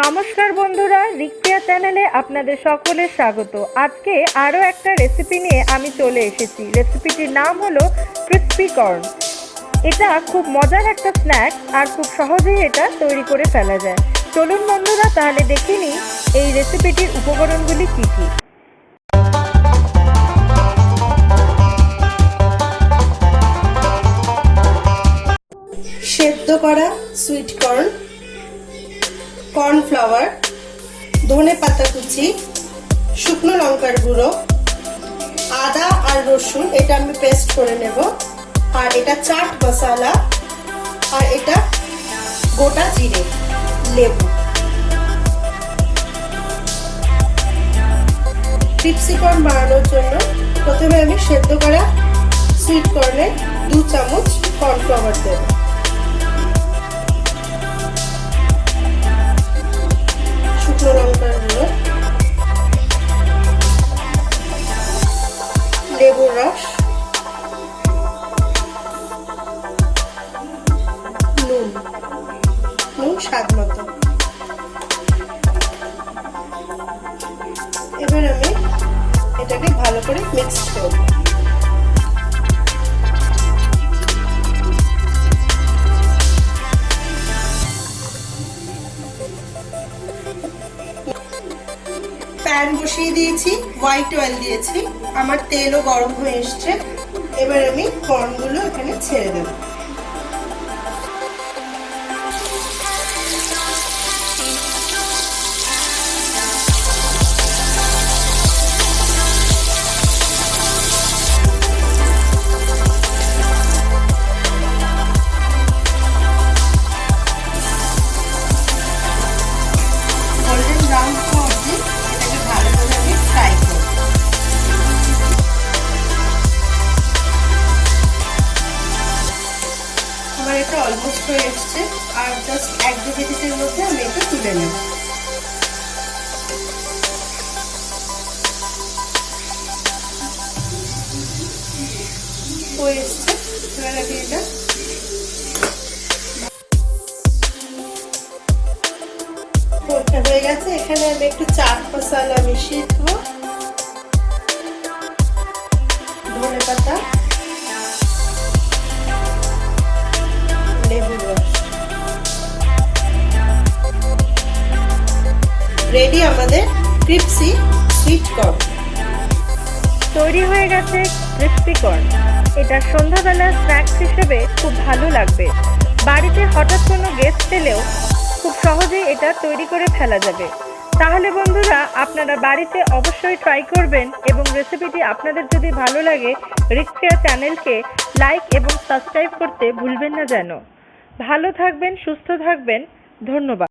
নমস্কার বন্ধুরা, রিক্রিয়া চ্যানেলে আপনাদের সকলের স্বাগত। আজকে আরও একটা রেসিপি নিয়ে আমি চলে এসেছি। রেসিপিটির নাম হলো ক্রিস্পি কর্ন। এটা খুব মজার একটা স্ন্যাক আর খুব সহজেই এটা তৈরি করে ফেলা যায়। চলুন বন্ধুরা, তাহলে দেখে নিই এই রেসিপিটির উপকরণগুলি কী কী। সেদ্ধ করা সুইট কর্ন, কর্নফ্লাওয়ার, ধনে পাতা কুচি, শুকনো লঙ্কার গুঁড়ো, আদা আর রসুন এটা আমি পেস্ট করে নেব, আর এটা চাট মশলা, আর এটা গোটা জিরে, লেবু। ক্রিস্পি কর্ন বানানোর জন্য প্রথমে আমি সেদ্ধ করা সুইট কর্নে 2 চামচ কর্নফ্লাওয়ার দেব, শুকনো লঙ্কার গুঁড়ো, লেবুর রস, নুন স্বাদ মতো। এবার আমি এটাকে ভালো করে মিক্স করব। প্যান বসিয়ে দিয়েছি, হোয়াইট অয়েল দিয়েছি, আমার তেলও গরম হয়ে এসছে। এবার আমি কর্নগুলো এখানে ছেড়ে দেব। গোল্ডেন ব্রাউন অবধি এটাকে ভালোভাবে আমি ফ্রাই করব। আমার এটা অলমোস্ট হয়ে এসছে, আর জাস্ট 1-2 মিনিটের মধ্যে আমি এটা তুলে নেব। হয়ে এসছে, এবার আমি এটা হয়ে গেছে। এখানে আমি একটু চাট মশলা মিশিয়ে দেবো, ধনে পাতা, লেবুর রস। রেডি আমাদের ক্রিস্পি সুইট কর্ন। তৈরি হয়ে গেছে ক্রিস্পি কর্ন। এটা সন্ধ্যাবেলা স্ন্যাক্স হিসেবে খুব ভালো লাগবে। বাড়িতে হঠাৎ কোনো গেস্ট এলেও খুব সহজেই এটা তৈরি করে ফেলা যাবে। তাহলে বন্ধুরা, আপনারা বাড়িতে অবশ্যই ট্রাই করবেন, এবং রেসিপিটি আপনাদের যদি ভালো লাগে রিক্রিয়া চ্যানেলকে লাইক এবং সাবস্ক্রাইব করতে ভুলবেন না যেন। ভালো থাকবেন, সুস্থ থাকবেন, ধন্যবাদ।